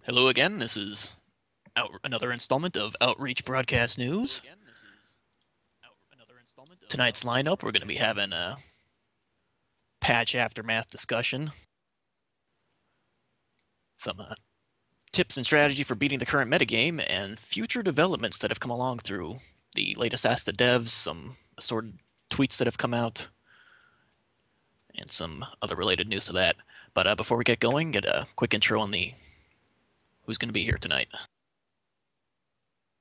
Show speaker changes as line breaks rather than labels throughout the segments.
Hello again. This is another installment of Outreach Broadcast News. Tonight's lineup, we're going to be having a patch aftermath discussion, some tips and strategy for beating the current metagame, and future developments that have come along through the latest Ask the Devs, some assorted tweets that have come out, and some other related news to that. But before we get going, get a quick intro on the who's going to be here tonight.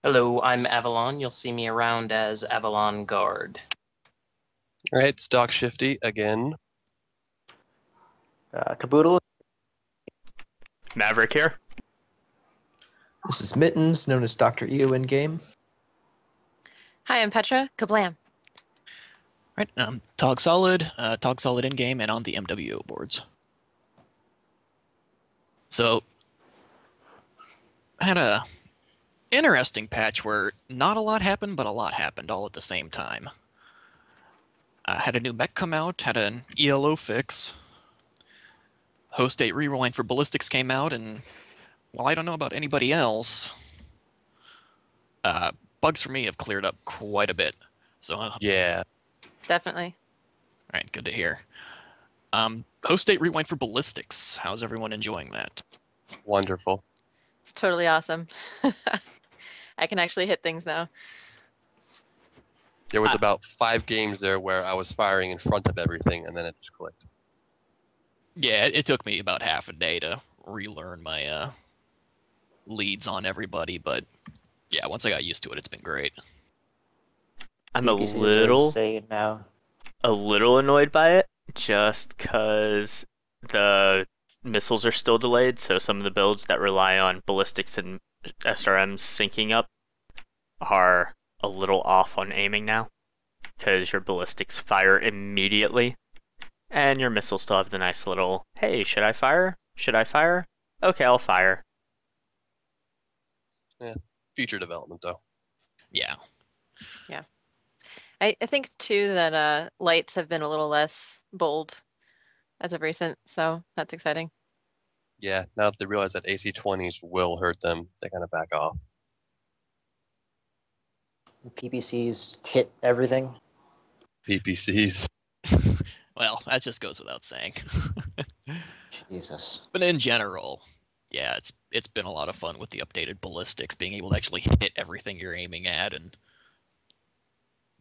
Hello, I'm Avalon. You'll see me around as Avalon Guard.
All right, it's Doc Shifty again.
Caboodle.
Maverick here.
This is Mittens, known as Dr. EO in game.
Hi, I'm Petra. Kablam.
Right, Tog Solid in game, and on the MWO boards. So, I had a interesting patch where not a lot happened, but a lot happened all at the same time. Had a new mech come out, had an ELO fix. Host 8 Rewind for Ballistics came out, and while I don't know about anybody else, bugs for me have cleared up quite a bit. So
Yeah.
Definitely.
All right, good to hear. Host 8 Rewind for Ballistics. How's everyone enjoying that?
Wonderful.
It's totally awesome. I can actually hit things now.
There was about 5 games there where I was firing in front of everything, and then it just clicked.
Yeah, it took me about half a day to relearn my leads on everybody, but yeah, once I got used to it, it's been great.
I'm a
PCs are
little
insane now.
annoyed by it, just because the missiles are still delayed, so some of the builds that rely on ballistics and SRMs syncing up are a little off on aiming now, because your ballistics fire immediately, and your missiles still have the nice little, hey, should I fire? Should I fire? Okay, I'll fire.
Future development, though.
Yeah.
I think too that lights have been a little less bold as of recent, so that's exciting.
Yeah, now that they realize that AC-20s will hurt them, they kind of back off.
PPCs hit everything.
PPCs.
Well, that just goes without saying.
Jesus.
But in general, yeah, it's been a lot of fun with the updated ballistics, being able to actually hit everything you're aiming at and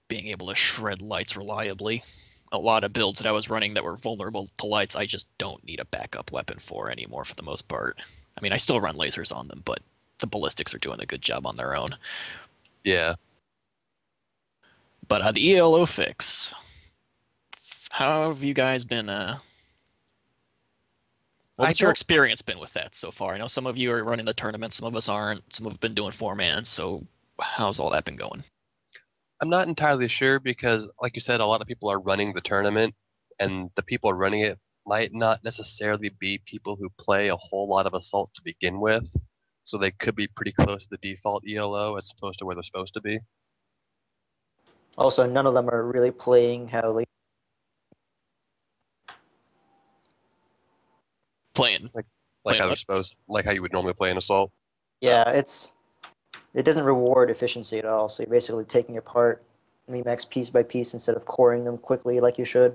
being able to shred lights reliably. A lot of builds that I was running that were vulnerable to lights, I just don't need a backup weapon for anymore for the most part. I mean, I still run lasers on them, but the ballistics are doing a good job on their own.
Yeah.
But the ELO fix, how have you guys been? What's your experience been with that so far? I know some of you are running the tournament, some of us aren't. Some have been doing 4-man. So how's all that been going?
I'm not entirely sure because, like you said, a lot of people are running the tournament, and the people running it might not necessarily be people who play a whole lot of assaults to begin with, so they could be pretty close to the default ELO as opposed to where they're supposed to be.
Also, none of them are really playing how they
Playing
Like
Playing
how they're
what?
supposed, like how you would normally play an assault.
Yeah, it doesn't reward efficiency at all. So you're basically taking apart Remax piece by piece instead of coring them quickly like you should.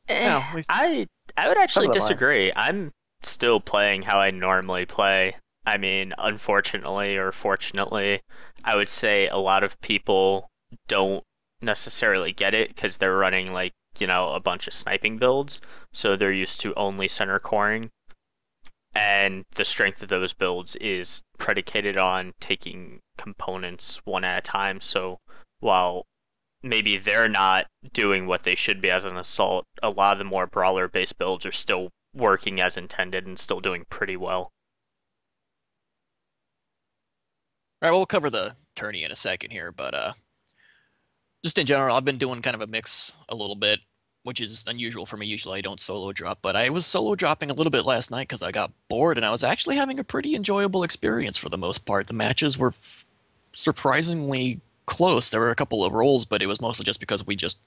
Well, at least-
I would actually
Some of them are.
disagree. I'm still playing how I normally play. I mean, unfortunately or fortunately, I would say a lot of people don't necessarily get it because they're running like, a bunch of sniping builds, so they're used to only center coring. And the strength of those builds is predicated on taking components one at a time. So while maybe they're not doing what they should be as an assault, a lot of the more brawler-based builds are still working as intended and still doing pretty well.
All right, we'll cover the tourney in a second here, but just in general, I've been doing kind of a mix a little bit, which is unusual for me. Usually I don't solo drop, but I was solo dropping a little bit last night because I got bored, and I was actually having a pretty enjoyable experience for the most part. The matches were surprisingly close. There were a couple of rolls, but it was mostly just because we just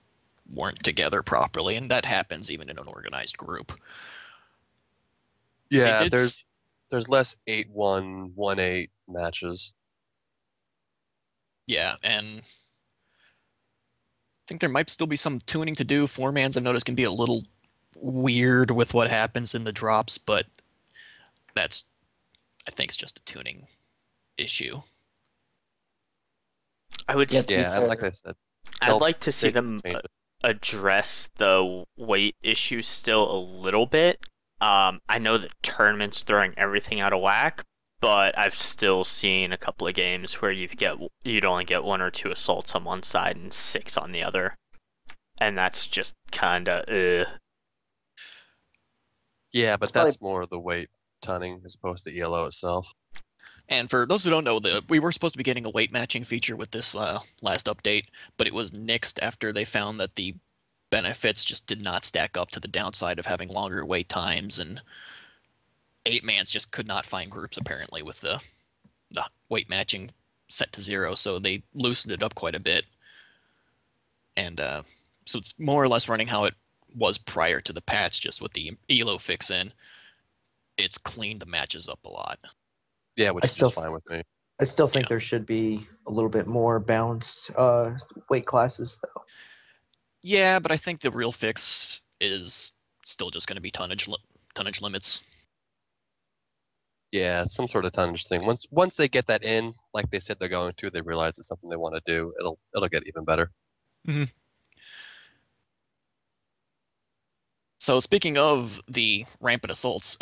weren't together properly, and that happens even in an organized group.
Yeah,
It's-
There's less 8-1, 1-8 matches.
Yeah, and I think there might still be some tuning to do. Four-mans I've noticed can be a little weird with what happens in the drops, but that's, I think, it's just a tuning issue.
I would.
Yeah,
s-
to be
Yeah, and
fair,
like I said,
I'd
they'll
like to see
fix
them
change it.
address the weight issue still a little bit. I know that tournaments throwing everything out of whack, but I've still seen a couple of games where you'd only get 1 or 2 assaults on one side and 6 on the other, and that's just kind of
Yeah, but
It's probably
that's more of the weight tunning as opposed to ELO itself.
And for those who don't know, we were supposed to be getting a weight matching feature with this last update, but it was nixed after they found that the benefits just did not stack up to the downside of having longer wait times, and 8-mans just could not find groups apparently with the weight matching set to 0, so they loosened it up quite a bit. And so it's more or less running how it was prior to the patch, just with the ELO fix in. It's cleaned the matches up a lot.
Yeah, which
I
is
still-
just fine with me.
I still think
Yeah.
there should be a little bit more balanced weight classes, though.
Yeah, but I think the real fix is still just going to be tonnage limits.
Yeah, it's some sort of tonnage thing. Once they get that in, like they said they're going to, they realize it's something they want to do. It'll get even better.
So speaking of the rampant assaults,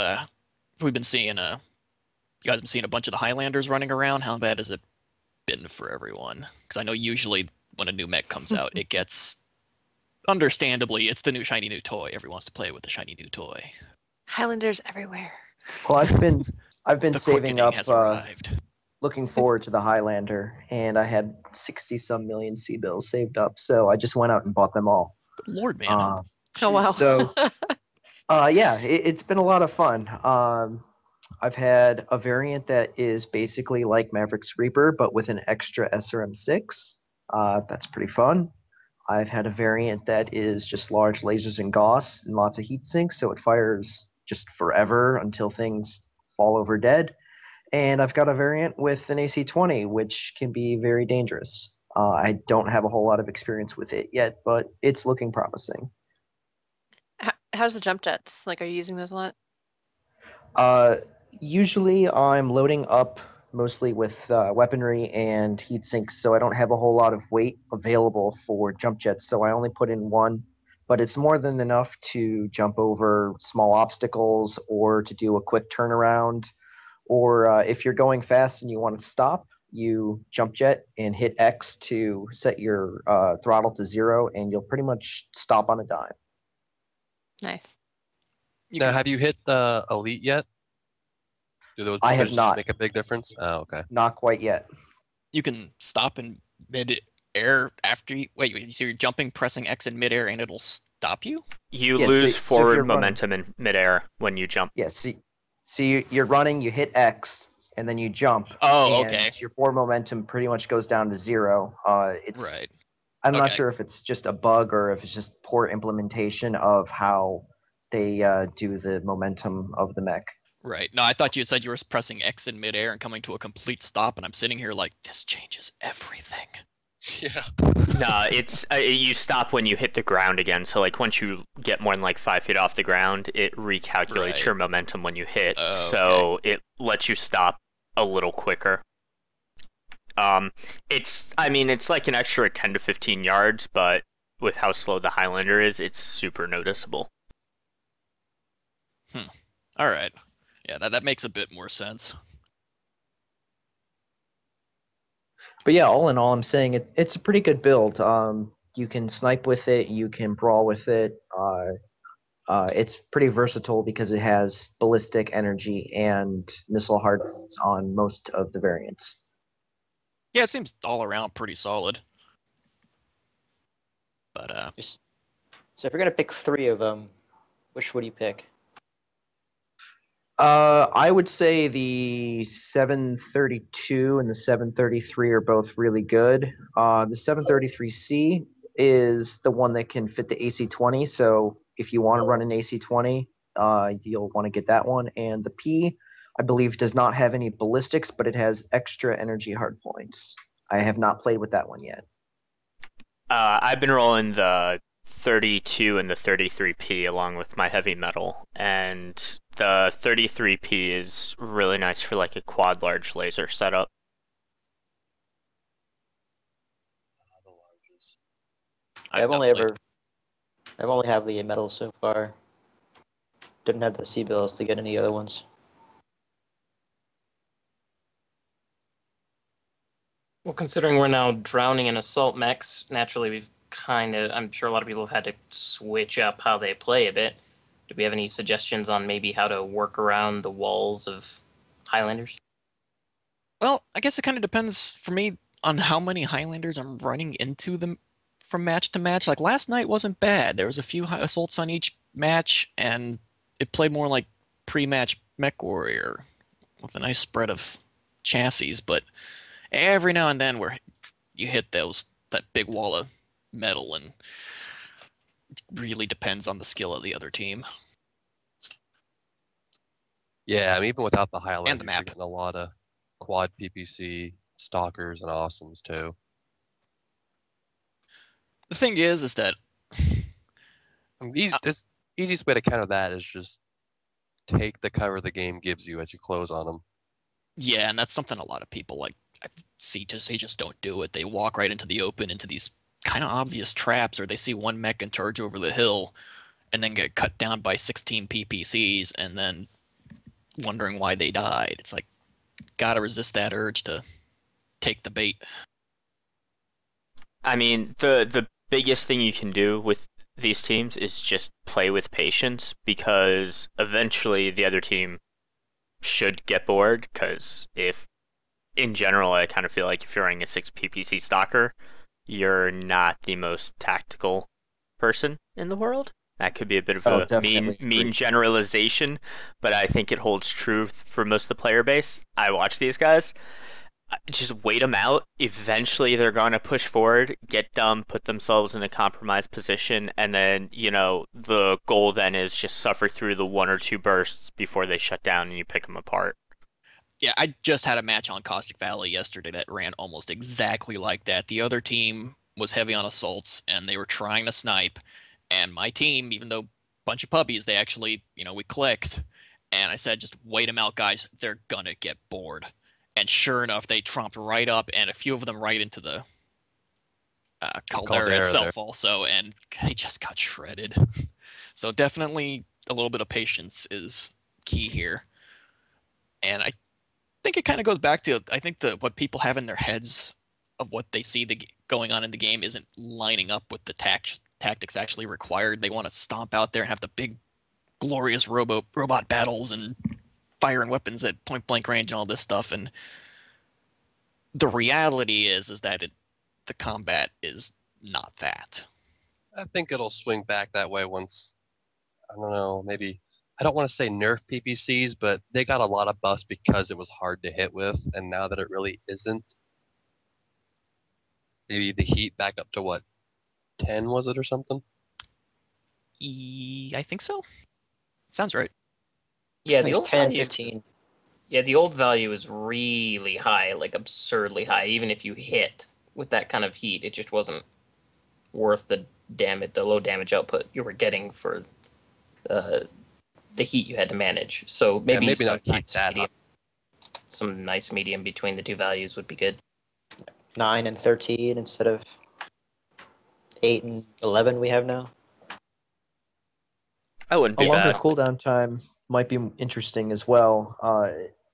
we've been seeing you guys been seeing a bunch of the Highlanders running around. How bad has it been for everyone? Because I know usually when a new mech comes out, it gets, understandably, it's the new shiny new toy. Everyone wants to play with the shiny new toy.
Highlanders everywhere.
Well, I've been
The
saving
quickening
up,
has arrived.
looking forward to the Highlander, and I had 60-some million C-bills saved up, so I just went out and bought them all.
Good Lord, man.
Uh,
Oh wow.
So, yeah, it's been a lot of fun. I've had a variant that is basically like Maverick's Reaper, but with an extra SRM6. That's pretty fun. I've had a variant that is just large lasers and Gauss and lots of heat sinks, so it fires just forever until things fall over dead. And I've got a variant with an AC-20, which can be very dangerous. I don't have a whole lot of experience with it yet, but it's looking promising.
How's the jump jets? Like, are you using those a lot?
Usually I'm loading up mostly with weaponry and heat sinks, so I don't have a whole lot of weight available for jump jets, so I only put in one, but it's more than enough to jump over small obstacles or to do a quick turnaround, or if you're going fast and you want to stop, you jump jet and hit X to set your throttle to 0, and you'll pretty much stop on a dime.
Nice.
Now, have you hit the Elite yet? Do those
I have
pushes
not.
make a big difference? Oh, okay.
Not quite yet.
You can stop in mid-air after you... Wait, so you're jumping, pressing X in mid-air, and it'll stop you?
you
Yeah,
lose
so if
forward
you're running-
momentum in midair when you jump.
Yeah, so you're running, you hit X, and then you jump.
Oh,
and
okay.
Your forward momentum pretty much goes down to 0. It's
Right.
I'm not
Okay.
sure if it's just a bug or if it's just poor implementation of how they do the momentum of the mech.
Right. No, I thought you said you were pressing X in midair and coming to a complete stop, and I'm sitting here like, this changes everything.
Yeah.
No, it's you stop when you hit the ground again. So like once you get more than like 5 feet off the ground, it recalculates
Right.
your momentum when you hit.
Oh,
So it lets you stop a little quicker. It's like an extra 10 to 15 yards, but with how slow the Highlander is, it's super noticeable.
All right. Yeah, that makes a bit more sense.
But yeah, all in all, I'm saying it's a pretty good build. You can snipe with it, you can brawl with it. It's pretty versatile because it has ballistic energy and missile hardpoints on most of the variants.
Yeah, it seems all around pretty solid. But
So if you're gonna pick 3 of them, which would you pick?
I would say the 732 and the 733 are both really good. The 733C is the one that can fit the AC-20, so if you want to run an AC-20, you'll want to get that one. And the P I believe does not have any ballistics, but it has extra energy hard points. I have not played with that one yet.
I've been rolling the 32 and the 33p along with my heavy metal, and the 33p is really nice for like a quad large laser setup.
The largest.
I've
not
only
played-
ever, I've only have the metal so far. Didn't have the C bills to get any other ones.
Well, considering we're now drowning in assault mechs, naturally we've I'm sure a lot of people have had to switch up how they play a bit. Do we have any suggestions on maybe how to work around the walls of Highlanders?
Well, I guess it kind of depends for me on how many Highlanders I'm running into them from match to match. Like last night wasn't bad. There was a few assaults on each match, and it played more like pre-match Mech Warrior with a nice spread of chassis. But every now and then, where you hit that big wall of metal, and it really depends on the skill of the other team.
Yeah, I mean, even without the Highlanders, you're
map.
getting a lot of quad PPC stalkers and awesomes too.
The thing is that
I mean, this easiest way to counter that is just take the cover the game gives you as you close on them.
yeah, and that's something a lot of people like I see they just don't do it. They walk right into the open into these kind of obvious traps, or they see one mech and charge over the hill and then get cut down by 16 PPCs and then wondering why they died. It's like, gotta resist that urge to take the bait.
I mean, the biggest thing you can do with these teams is just play with patience, because eventually the other team should get bored, because in general, I kind of feel like if you're running a 6 PPC stalker, you're not the most tactical person in the world. That could be a bit of a mean generalization, but I think it holds true for most of the player base. I watch these guys. Just wait them out. Eventually, they're going to push forward, get dumb, put themselves in a compromised position, and then, the goal then is just suffer through the 1 or 2 bursts before they shut down and you pick them apart.
Yeah, I just had a match on Caustic Valley yesterday that ran almost exactly like that. The other team was heavy on assaults, and they were trying to snipe. And my team, even though a bunch of puppies, they actually, we clicked. And I said, just wait them out, guys. They're going to get bored. And sure enough, they tromped right up, and a few of them right into the caldera itself also, and they just got shredded. So definitely a little bit of patience is key here. And I think it kind of goes back to, I think what people have in their heads of what they see going on in the game isn't lining up with the tactics actually required. They want to stomp out there and have the big, glorious robot battles and firing weapons at point blank range and all this stuff. And the reality is that the combat is not that.
I think it'll swing back that way once, I don't know, maybe, I don't want to say nerf PPCs, but they got a lot of buffs because it was hard to hit with, and now that it really isn't, maybe the heat back up to what, 10 was it or something?
I think so. Sounds right.
Yeah,
I
the
think
old
it's 10,
value,
15.
Yeah, the old value is really high, like absurdly high. Even if you hit with that kind of heat, it just wasn't worth the low damage output you were getting for the heat you had to manage. So maybe
not keep that up.
Some nice medium between the two values would be good.
9 and 13 instead of 8 and 11 we have now.
I wouldn't be
A longer
bad.
cooldown time might be interesting as well.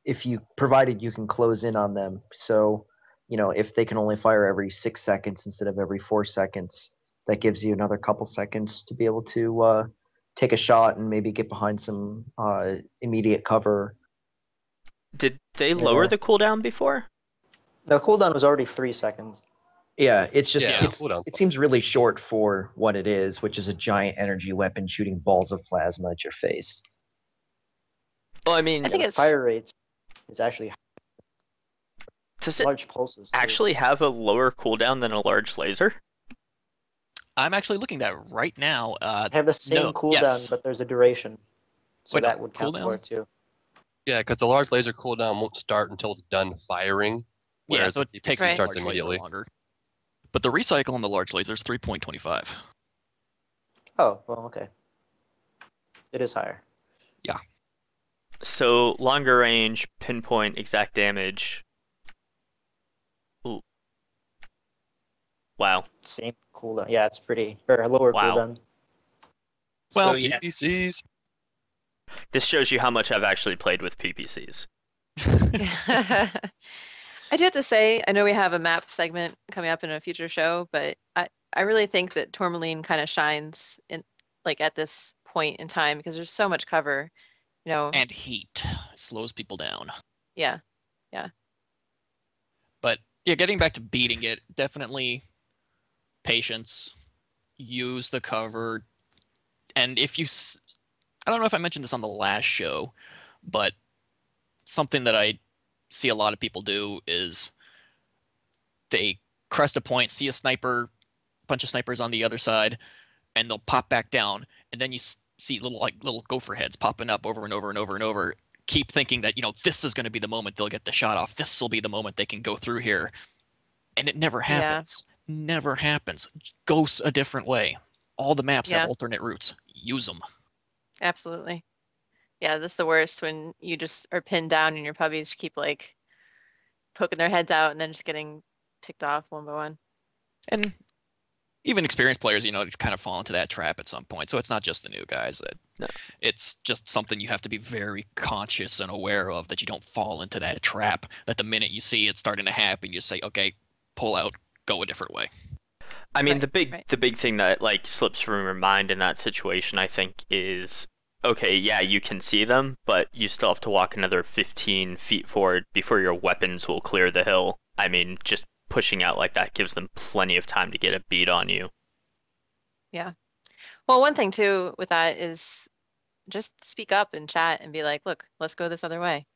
If you provided you can close in on them. So, if they can only fire every 6 seconds instead of every 4 seconds, that gives you another couple seconds to be able to take a shot and maybe get behind some immediate cover.
Did they lower the cooldown before?
The cooldown was already 3 seconds.
Yeah, it's just
Yeah,
it seems really short for what it is, which is a giant energy weapon shooting balls of plasma at your face.
Well, I mean,
I think
The
it's
fire rate is actually
does it
large pulses. too.
actually have a lower cooldown than a large laser?
I'm actually looking at it right now.
They have the same
no,
cooldown,
yes.
but there's a duration. So
Wait, no,
that would count for
cooldown?
it too.
Yeah, because the large laser cooldown won't start until it's done firing.
Yeah,
Whereas
so
the
it takes
PPC
the
starts
large laser
immediately.
longer. But the recycle on the large laser is 3.25.
Oh, well, okay. It is higher.
So longer range, pinpoint, exact damage. Ooh. Wow.
Same cooldown. Yeah, it's pretty, or lower
Wow.
cooldown.
Well,
So yeah,
PPCs.
This shows you how much I've actually played with PPCs.
I do have to say, I know we have a map segment coming up in a future show, but I really think that Tourmaline kind of shines in like at this point in time because there's so much cover, you know.
And heat slows people down.
Yeah.
But yeah, getting back to beating it, definitely patience, use the cover, and if you, I don't know if I mentioned this on the last show, but something that I see a lot of people do is they crest a point, see a sniper, bunch of snipers on the other side, and they'll pop back down, and then you see little gopher heads popping up over and over and over and over. Keep thinking that this is going to be the moment they'll get the shot off. This will be the moment they can go through here, and it never happens. Never happens. Go a different way. All the maps have alternate routes. Use them.
Absolutely. Yeah, that's the worst when you just are pinned down and your puppies keep like poking their heads out and then just getting picked off one by one.
And even experienced players, kind of fall into that trap at some point. So it's not just the new guys.
No.
It's just something you have to be very conscious and aware of, that you don't fall into that trap. That the minute you see it starting to happen, you say, okay, pull out, go a different way.
I mean,
Right.
the big thing that like slips from your mind in that situation, I think, is okay, yeah, you can see them, but you still have to walk another 15 feet forward before your weapons will clear the hill. I mean, just pushing out like that gives them plenty of time to get a beat on you.
Yeah. Well, one thing too with that is just speak up and chat and be like, look, let's go this other way.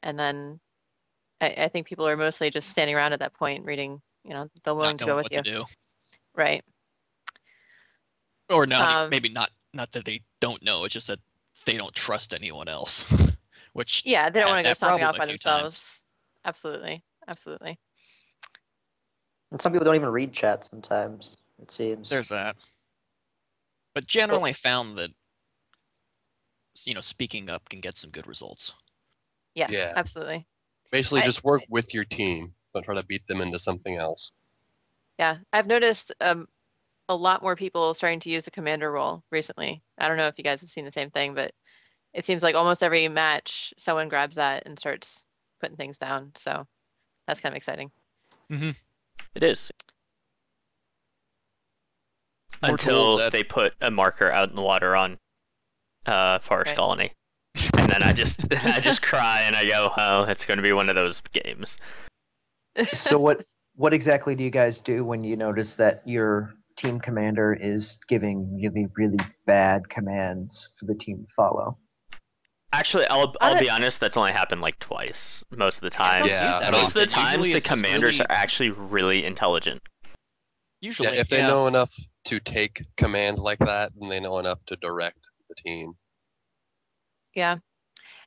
And then I think people are mostly just standing around at that point reading, they're willing
Not
to
knowing
go with
what
you.
to do.
Right.
Or not, maybe not that they don't know, it's just that they don't trust anyone else. Which
Yeah, they don't want to go
that
stomping
problem
off
a
by
few
themselves.
times.
Absolutely. Absolutely.
And some people don't even read chat sometimes, it seems.
There's that. But generally found that speaking up can get some good results.
Yeah,
Yeah.
absolutely.
Basically,
I-
just work with your team. Don't try to beat them into something else.
Yeah, I've noticed a lot more people starting to use the commander role recently. I don't know if you guys have seen the same thing, but it seems like almost every match someone grabs that and starts putting things down. So that's kind of exciting.
It is.
More
Until
tools, Ed.
they put a marker out in the water on Forest
Right.
Colony. And then I just cry and I go, oh, it's going to be one of those games.
So what exactly do you guys do when you notice that your team commander is giving really, really bad commands for the team to follow?
Actually, I'll
I
be honest, that's only happened like twice most of the time.
Yeah,
Most of the
often.
times,
Usually
the
it's just
commanders
really-
are actually really intelligent.
Usually,
Yeah, if they know enough to take commands like that, then they know enough to direct the team.
Yeah.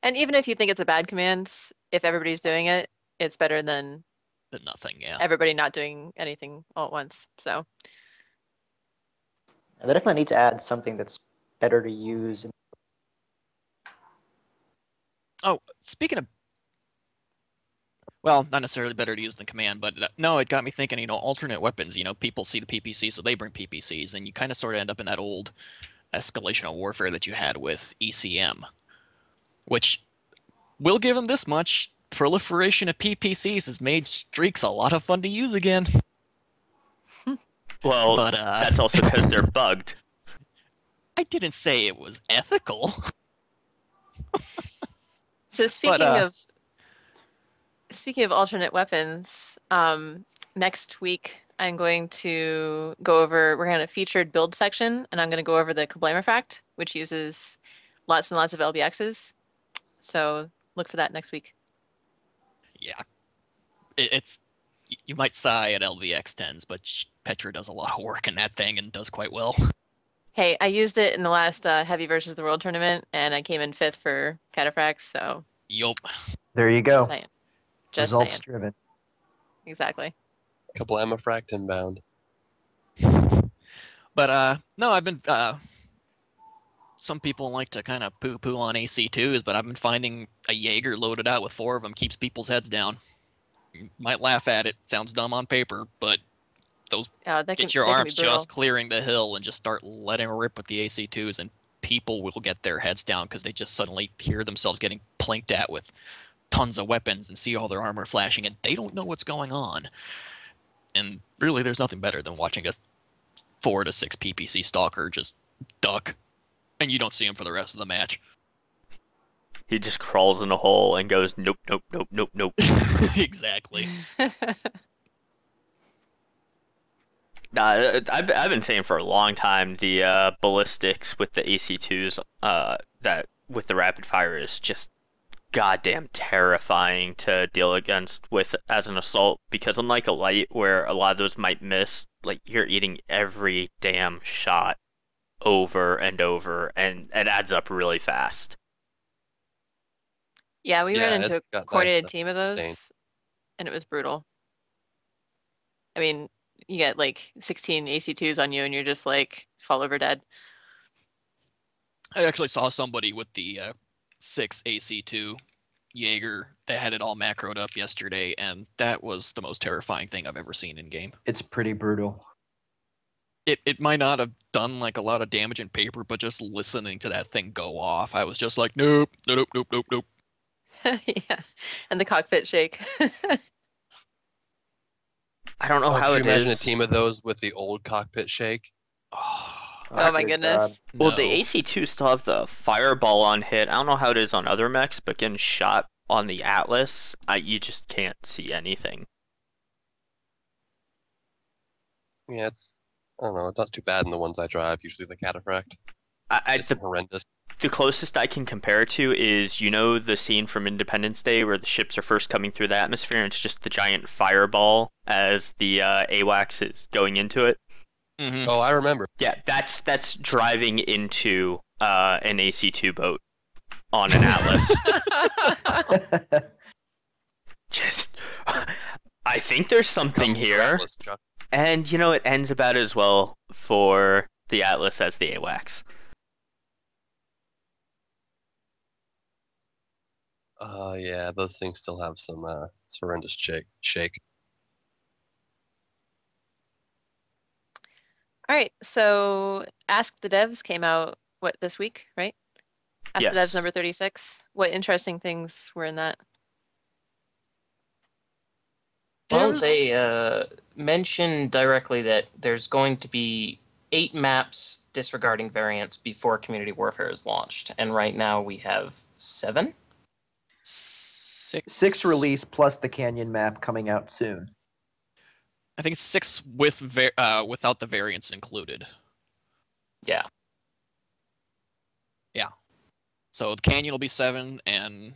And even if you think it's a bad command, if everybody's doing it, it's better than
But nothing, yeah.
everybody not doing anything all at once. So
They definitely need to add something that's better to use.
Oh, speaking of, well, not necessarily better to use than command, but no, it got me thinking, alternate weapons, people see the PPC, so they bring PPCs, and you kind of sort of end up in that old escalation of warfare that you had with ECM, which will give them this much. Proliferation of PPCs has made streaks a lot of fun to use again.
Well,
But
that's also because they're bugged.
I didn't say it was ethical.
So speaking
uh,
of alternate weapons, next week I'm going to go over, we're going to featured build section, and I'm going to go over the Kablamifract, which uses lots and lots of LBXs. So look for that next week.
Yeah. It's you might sigh at LVX 10s, but Petra does a lot of work in that thing and does quite well.
Hey, I used it in the last Heavy versus the World tournament, and I came in 5th for Cataphracts, so
Yup.
There you
Just
go.
saying. Just
Results
saying.
driven.
Exactly.
Couple Emafract inbound.
But no, I've been some people like to kind of poo-poo on AC2s, but I've been finding a Jaeger loaded out with 4 of them keeps people's heads down. You might laugh at it. Sounds dumb on paper, but
Yeah,
get your
they can be
arms
brutal.
just clearing the hill and just start letting rip with the AC2s, and people will get their heads down because they just suddenly hear themselves getting plinked at with tons of weapons and see all their armor flashing, and they don't know what's going on. And really, there's nothing better than watching a 4 to 6 PPC stalker just duck, and you don't see him for the rest of the match.
He just crawls in a hole and goes, nope, nope, nope, nope, nope.
Exactly.
Nah, I've been saying for a long time the ballistics with the AC2s, that with the rapid fire is just goddamn terrifying to deal against with as an assault, because unlike a light where a lot of those might miss, like you're eating every damn shot over and over, and it adds up really fast.
Yeah, we
Yeah,
ran into a
it's got nice,
coordinated team of
sustain.
those, and it was brutal. I mean, you get like 16 AC2s on you, and you're just like fall over dead.
I actually saw somebody with the 6 AC2 Jaeger that had it all macroed up yesterday, and that was the most terrifying thing I've ever seen in game.
It's pretty brutal.
It might not have done like a lot of damage in paper, but just listening to that thing go off, I was just like, nope, nope, nope, nope, nope.
Yeah, and the cockpit shake.
I don't know
Oh,
how
could you
it
imagine a
is.
team of those with the old cockpit shake?
Oh my
good
goodness.
Well,
No.
the AC2 still have the fireball on hit. I don't know how it is on other mechs, but getting shot on the Atlas, you just can't see anything.
Yeah, I don't know, it's not too bad in the ones I drive, usually the Cataphract. It's horrendous.
The closest I can compare it to is, you know, the scene from Independence Day where the ships are first coming through the atmosphere and it's just the giant fireball as the AWACS is going into it.
Mhm.
Oh, I remember.
Yeah, that's driving into an AC2 boat on an Atlas. Just, I think there's something
Come
here,
Atlas, Chuck.
and you know, it ends about as well for the Atlas as the AWACS.
Yeah, those things still have some horrendous shake.
All right, so Ask the Devs came out this week, right? Ask the Devs
Yes.
number 36. What interesting things were in that?
Well,
There's-
they mentioned directly that there's going to be 8 maps disregarding variants before Community Warfare is launched, and right now we have 7.
6.
6 release plus the Canyon map coming out soon.
I think it's 6 without the variants included.
Yeah.
So the Canyon will be 7 and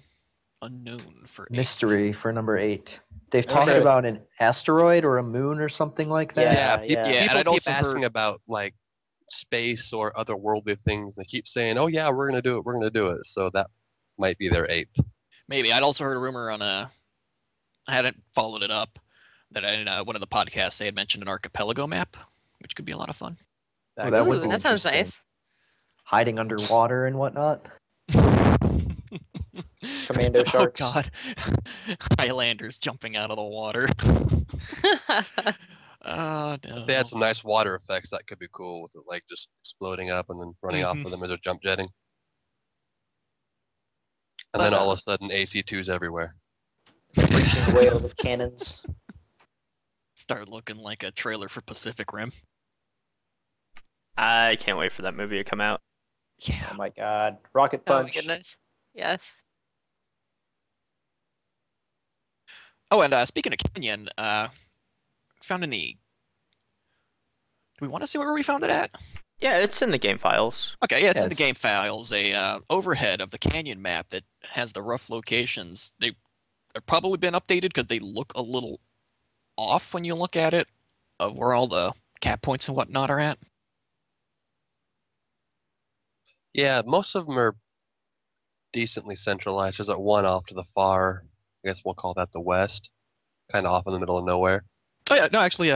Unknown for 8.
Mystery for number 8. They've talked
Okay.
about an asteroid or a moon or something like that.
Yeah,
peop-
yeah. And
People
I'd
keep
also
asking
heard-
about like space or otherworldly things. They keep saying, "Oh yeah, we're gonna do it. We're gonna do it." So that might be their 8th.
Maybe. I'd also heard a rumor on I hadn't followed it up, that in one of the podcasts they had mentioned an archipelago map, which could be a lot of fun.
Oh, that would
Ooh,
be
that sounds
interesting.
nice.
Hiding underwater and whatnot.
Commando sharks.
Oh god. Highlanders jumping out of the water. Oh no.
If they had some nice water effects, that could be cool with it like just exploding up and then running off
Mhm.
with them as they're jump jetting. And
But,
then all of a sudden AC2s everywhere.
Breaching whale with cannons.
Start looking like a trailer for Pacific Rim.
I can't wait for that movie to come out.
Yeah.
Oh my god. Rocket
Oh my
Punch.
goodness. Yes.
Oh, and speaking of Canyon, found in the. Do we want to see where we found it at?
Yeah, it's in the game files.
Okay, yeah, it's in the
Yes.
game files. A overhead of the Canyon map that has the rough locations. They've probably been updated because they look a little off when you look at it, of where all the cap points and whatnot are at.
Yeah, most of them are decently centralized. There's that one off to the far, I guess we'll call that the west, kind of off in the middle of nowhere.
Oh yeah, no, actually,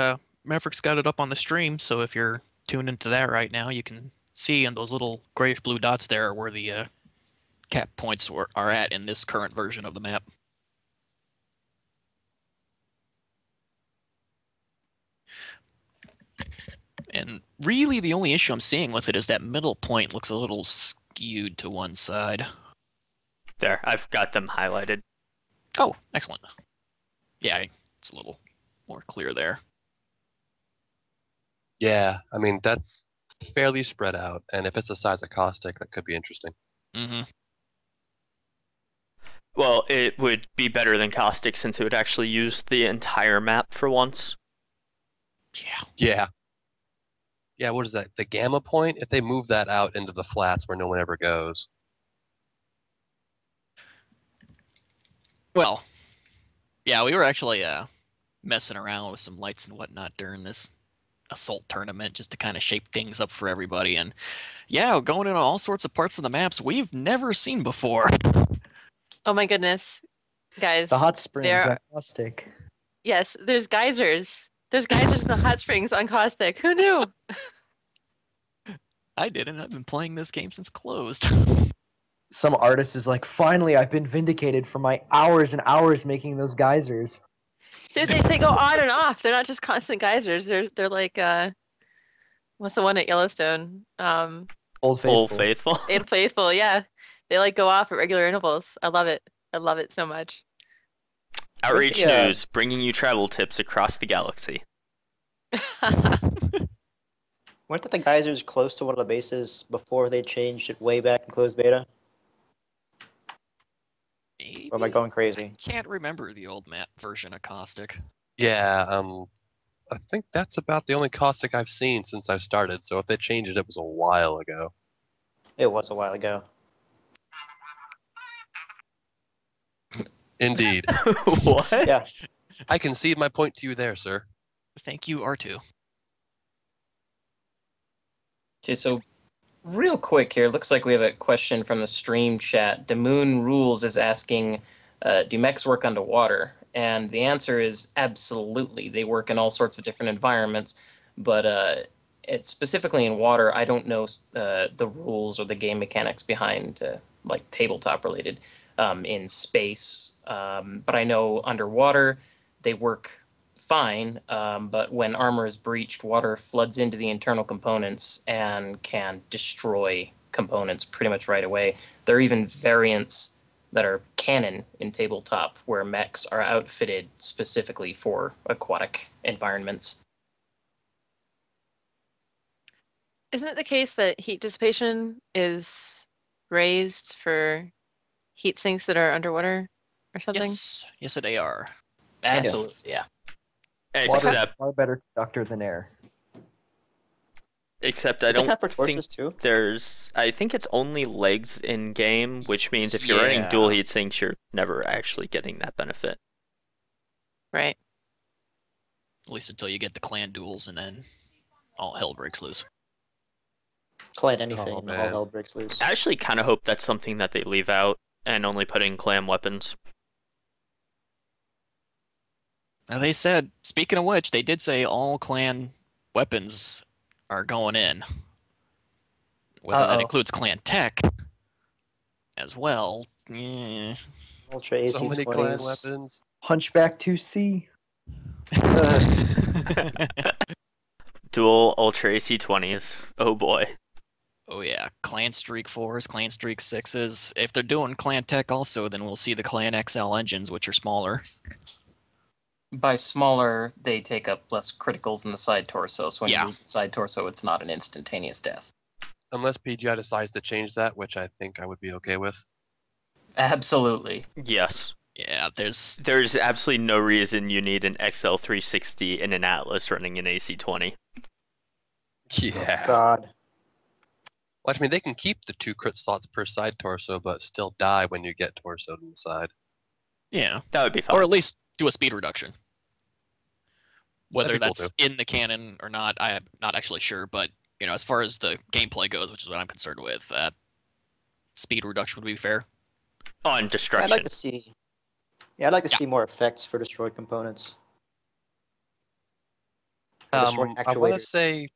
Maverick's got it up on the stream, so if you're tuned into that right now, you can see in those little grayish blue dots there where the cap points are at in this current version of the map. And really, the only issue I'm seeing with it is that middle point looks a little skewed to one side.
There, I've got them highlighted.
Oh, excellent. Yeah, it's a little more clear there.
Yeah, I mean, that's fairly spread out, and if it's the size of Caustic, that could be interesting.
Mm-hmm.
Well, it would be better than Caustic since it would actually use the entire map for once.
Yeah.
Yeah. Yeah, what is that? The gamma point? If they move that out into the flats where no one ever goes.
Well, yeah, we were actually messing around with some lights and whatnot during this assault tournament just to kind of shape things up for everybody. And yeah, going into all sorts of parts of the maps we've never seen before.
Oh my goodness, guys!
The hot springs
there
on
are-
Caustic.
Yes, there's geysers. There's geysers in the hot springs on Caustic. Who knew?
I didn't. I've been playing this game since closed.
Some artist is like, finally, I've been vindicated for my hours and hours making those geysers.
Dude, they go on and off. They're not just constant geysers. They're like what's the one at Yellowstone?
Old Faithful.
Old Faithful.
Old Faithful. Yeah, they like go off at regular intervals. I love it. I love it so much.
Outreach
Yeah.
News, bringing you travel tips across the galaxy.
Weren't the geysers close to one of the bases before they changed it way back in closed beta?
Maybe.
Or am I going crazy?
I can't remember the old map version of Caustic.
Yeah, I think that's about the only Caustic I've seen since I've started, so if they changed it, it was a while ago.
It was a while ago.
Indeed.
What?
Yeah.
I concede my point to you there, sir.
Thank you, R2.
Okay, so real quick here, looks like we have a question from the stream chat. Damoon Rules is asking, do mechs work underwater? And the answer is absolutely. They work in all sorts of different environments, but it's specifically in water. I don't know the rules or the game mechanics behind like tabletop related in space, but I know underwater they work fine, but when armor is breached, water floods into the internal components and can destroy components pretty much right away. There are even variants that are canon in tabletop where mechs are outfitted specifically for aquatic environments.
Isn't it the case that heat dissipation is raised for heat sinks that are underwater or something?
Yes, they are.
Absolutely, yeah.
Water is
Except,
far better conductor than air.
except I
Is it
don't
that for
think
torches too?
there's. I think it's only legs in game, which means if you're running
Yeah.
dual heat sinks, you're never actually getting that benefit.
Right.
At least until you get the clan duels, and then all hell breaks loose.
Clan anything,
Oh,
all
man.
hell breaks loose.
I actually kind of hope that's something that they leave out and only put in clan weapons.
Now they said, speaking of which, they did say all clan weapons are going in. Whether that
Uh-oh.
includes clan tech as well. eh.
Ultra AC
So many clan
20s.
weapons.
Hunchback 2C.
Dual Ultra AC20s. Oh boy.
Oh yeah, clan streak 4s, clan streak 6s. If they're doing clan tech also, then we'll see the clan XL engines, which are smaller.
By smaller, they take up less criticals in the side torso, so when
Yeah.
you lose the side torso, it's not an instantaneous death.
Unless PGI decides to change that, which I think I would be okay with.
Absolutely.
Yes.
Yeah, there's
There's absolutely no reason you need an XL360 and an Atlas running an AC20.
Yeah.
God.
Well, I mean, they can keep the 2 crit slots per side torso, but still die when you get torsoed in the side.
yeah,
That would be fine.
or at least do a speed reduction. Whether
That'd be cool,
that's in the canon or not, I'm not actually sure. But as far as the gameplay goes, which is what I'm concerned with, speed reduction would be fair.
On
I'd
destruction.
like to see. Yeah, I'd like to
Yeah.
see more effects for destroyed components. For destroyed
I want to
actuators.
say,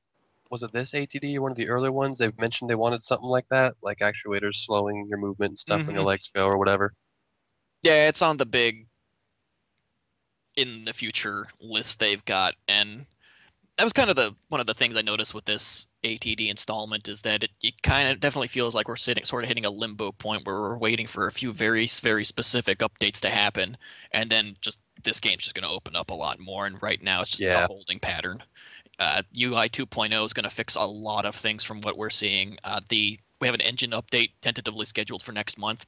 was it this ATD or one of the earlier ones? They've mentioned they wanted something like that, like actuators slowing your movement and stuff when your
Mhm.
legs go or whatever.
Yeah, it's on the big in the future list they've got, and that was kind of one of the things I noticed with this ATD installment is that it kind of definitely feels like we're sort of hitting a limbo point where we're waiting for a few very very specific updates to happen, and then just this game's just going to open up a lot more. And right now it's just
Yeah.
a holding pattern. UI 2.0 is going to fix a lot of things from what we're seeing. We have an engine update tentatively scheduled for next month.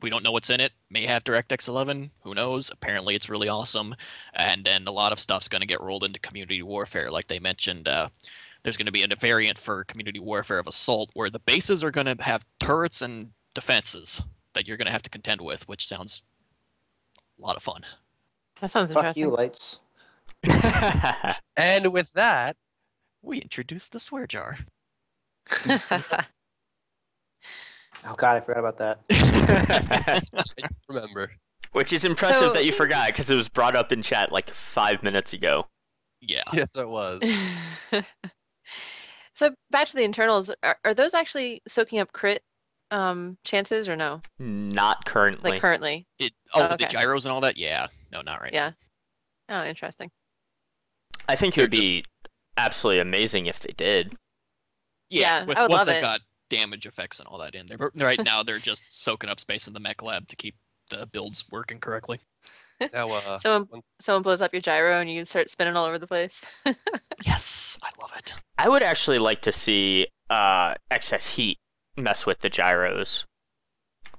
We don't know what's in it. May have DirectX 11. Who knows? Apparently, it's really awesome. And then a lot of stuff's going to get rolled into Community Warfare, like they mentioned. There's going to be a variant for Community Warfare of Assault where the bases are going to have turrets and defenses that you're going to have to contend with, which sounds a lot of fun.
That sounds
Fuck you,
interesting.
lights.
And with that,
We introduced the swear jar.
Oh god, I forgot about that.
remember.
Which is impressive
So-
that you forgot because it was brought up in chat like 5 minutes ago.
Yeah.
Yes, it was.
So back to the internals, are those actually soaking up crit chances or no?
Not currently.
Like currently?
The
Okay.
gyros and all that? Yeah. No, not right
Yeah. Oh, interesting.
I think it
They're
would be absolutely amazing if they did.
Yeah,
With,
I would
once
love
they've
it.
got damage effects and all that in there. But right now, they're just soaking up space in the mech lab to keep the builds working correctly.
Now,
Someone blows up your gyro and you start spinning all over the place.
Yes, I love it.
I would actually like to see excess heat mess with the gyros.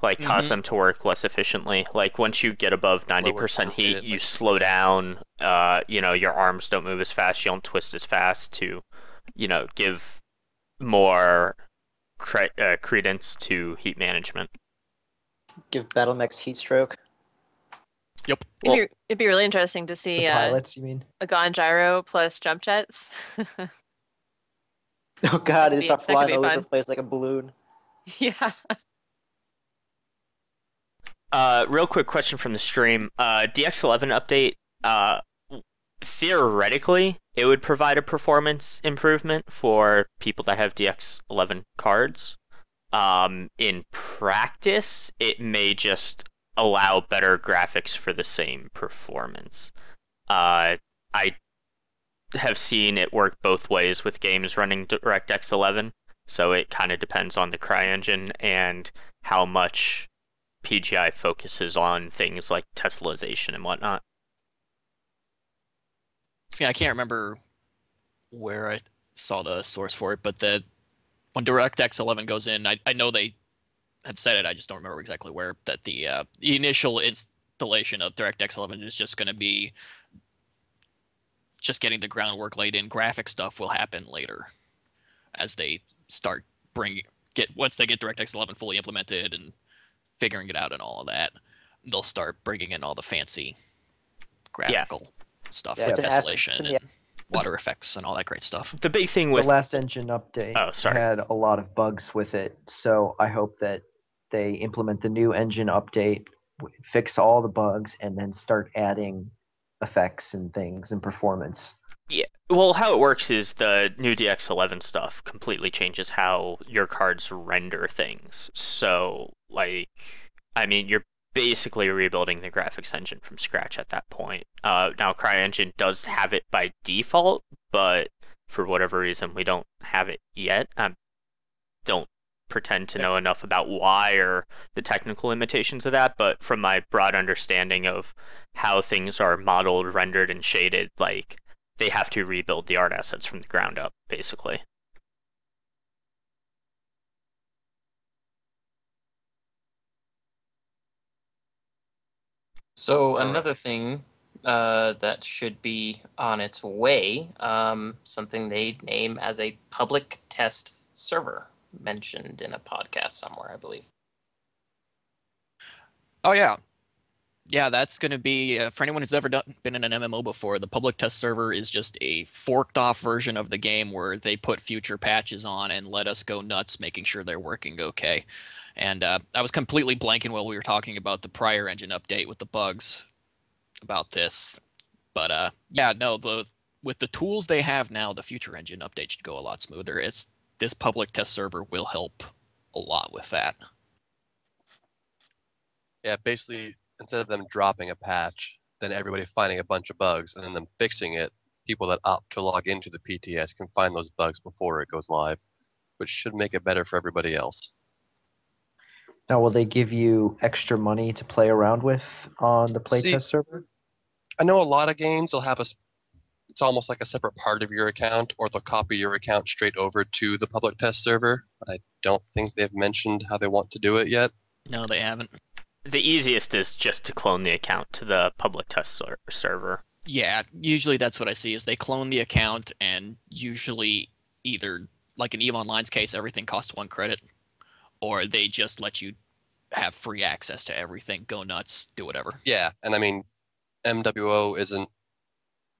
Like cause
Mhm.
them to work less efficiently. Like once you get above 90%
down,
heat,
it,
you
like-
slow down. Your arms don't move as fast. You don't twist as fast to, give more credence to heat management.
Give Battle Mechs heat stroke.
Yep.
It'd be really interesting to see
The pilots, you mean?
a Gon gyro plus jump jets.
Oh god,
could
it
be-
start
that could
flying
be
all over
fun.
the place like a balloon.
Yeah.
Real quick question from the stream. DX11 update, theoretically, it would provide a performance improvement for people that have DX11 cards. In practice, it may just allow better graphics for the same performance. I have seen it work both ways with games running DirectX 11, so it kind of depends on the CryEngine and how much PGI focuses on things like Teslization and whatnot.
See, I can't remember where I saw the source for it, but when DirectX 11 goes in, I know they have said it. I just don't remember exactly where. That the initial installation of DirectX 11 is just going to be just getting the groundwork laid in. Graphic stuff will happen later as they start once they get DirectX 11 fully implemented and figuring it out and all of that. They'll start bringing in all the fancy graphical stuff
Yeah,
like
it's an asset-
tessellation
it's an-
and water effects and all that great stuff.
The big thing
The
with
last engine update
Oh, sorry.
had a lot of bugs with it, so I hope that they implement the new engine update, fix all the bugs, and then start adding effects and things and performance.
Well, how it works is the new DX11 stuff completely changes how your cards render things. So, you're basically rebuilding the graphics engine from scratch at that point. Now, CryEngine does have it by default, but for whatever reason, we don't have it yet. I don't pretend to know enough about why or the technical limitations of that, but from my broad understanding of how things are modeled, rendered, and shaded, they have to rebuild the art assets from the ground up, basically.
So
Alright.
another thing that should be on its way, something they name as a public test server, mentioned in a podcast somewhere, I believe.
Oh yeah, that's going to be for anyone who's ever been in an MMO before. The public test server is just a forked off version of the game where they put future patches on and let us go nuts, making sure they're working okay. And I was completely blanking while we were talking about the prior engine update with the bugs about this. But yeah, no, with the tools they have now, the future engine update should go a lot smoother. This public test server will help a lot with that.
Yeah, basically, instead of them dropping a patch, then everybody finding a bunch of bugs, and then them fixing it, people that opt to log into the PTS can find those bugs before it goes live, which should make it better for everybody else.
Now, will they give you extra money to play around with on the playtest server?
I know a lot of games will have it's almost like a separate part of your account, or they'll copy your account straight over to the public test server. I don't think they've mentioned how they want to do it yet.
No, they haven't.
The easiest is just to clone the account to the public test server.
Yeah, usually that's what I see is they clone the account, and usually either, like in EVE Online's case, everything costs 1 credit, or they just let you have free access to everything. Go nuts, do whatever.
Yeah, and I mean, MWO isn't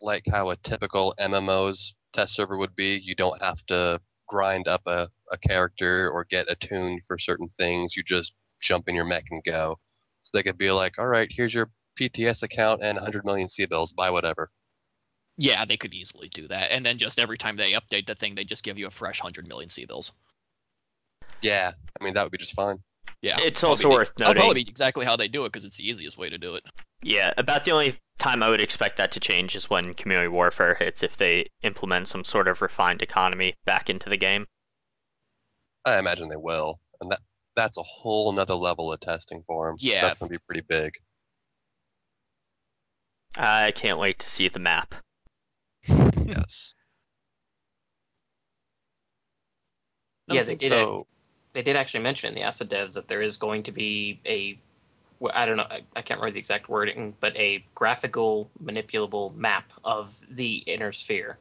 like how a typical MMO's test server would be. You don't have to grind up a character or get attuned for certain things. You just jump in your mech and go. So they could be like, all right, here's your PTS account and 100 million C-bills, buy whatever.
Yeah, they could easily do that. And then just every time they update the thing, they just give you a fresh 100 million C-bills.
Yeah, I mean, that would be just fine.
Yeah.
It's also worth noting.
That'll probably be exactly how they do it, because it's the easiest way to do it.
Yeah, about the only time I would expect that to change is when Community Warfare hits, if they implement some sort of refined economy back into the game.
I imagine they will. And that's a whole nother level of testing for them.
Yeah.
That's going to be pretty big.
I can't wait to see the map.
Yes.
Yeah, they did.
So,
They did actually mention in the asset devs that there is going to be I don't know, I can't remember the exact wording, but a graphical manipulable map of the inner sphere.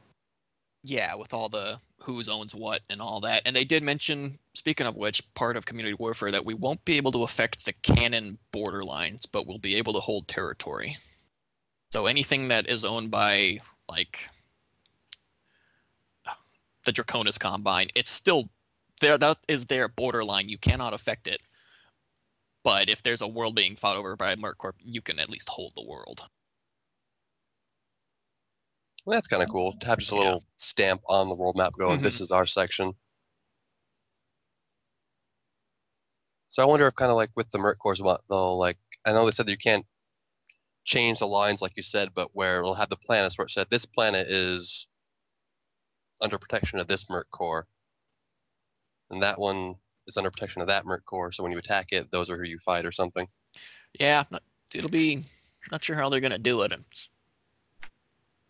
Yeah, with all the who's owns what and all that. And they did mention, speaking of which, part of Community Warfare, that we won't be able to affect the canon borderlines, but we'll be able to hold territory. So anything that is owned by, like, the Draconis Combine, it's still there. That is their borderline. You cannot affect it. But if there's a world being fought over by Merc Corp, you can at least hold the world.
well, that's kind of cool to have just a little stamp on the world map going, this is our section. So I wonder if kind of like with the Merc Corps, they'll like, I know they said that you can't change the lines like you said, but where it'll have the planets where it said this planet is under protection of this Merc Corps. And that one is under protection of that Merc Corps, so when you attack it, those are who you fight or something.
Yeah, it'll be, not sure how they're going to do it.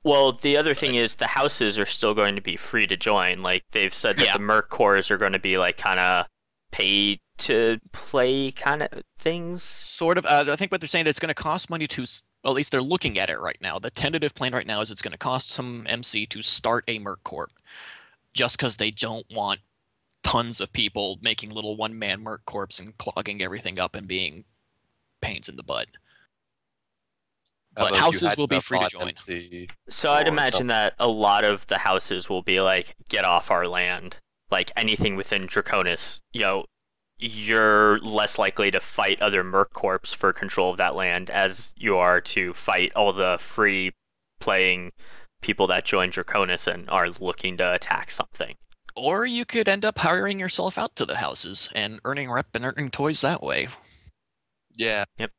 Well, the other thing is the houses are still going to be free to join. Like, they've said that the Merc Corps are going to be, like, kind of pay to play kind of things.
Sort of. I think what they're saying is it's going to cost money to, well, at least they're looking at it right now. The tentative plan right now is it's going to cost some MC to start a Merc Corps, just because they don't want tons of people making little one-man Merc Corps and clogging everything up and being pains in the butt. But houses will be free to join.
So I'd imagine that a lot of the houses will be like, get off our land. Like anything within Draconis, you're less likely to fight other Merc Corps for control of that land as you are to fight all the free playing people that join Draconis and are looking to attack something.
Or you could end up hiring yourself out to the houses and earning rep and earning toys that way.
Yeah.
Yep.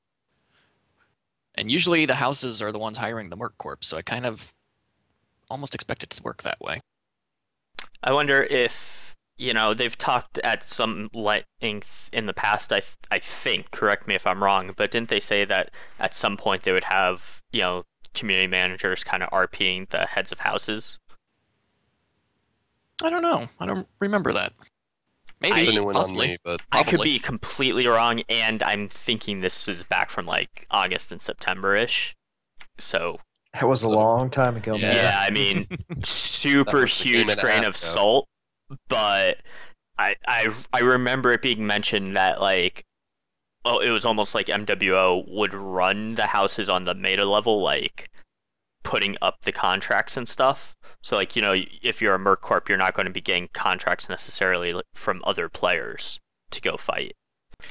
And usually the houses are the ones hiring the Merc Corps, so I kind of almost expect it to work that way.
I wonder if, they've talked at some length in the past, I think, correct me if I'm wrong, but didn't they say that at some point they would have, community managers kind of RPing the heads of houses?
I don't know. I don't remember that. Maybe, possibly.
Me, but
I could be completely wrong, and I'm thinking this is back from like August and September-ish. So
that was a long time ago, man.
Yeah, I mean, super huge grain of salt, but I remember it being mentioned that like, it was almost like MWO would run the houses on the meta level, like putting up the contracts and stuff. So like, if you're a Merc Corp, you're not going to be getting contracts necessarily from other players to go fight.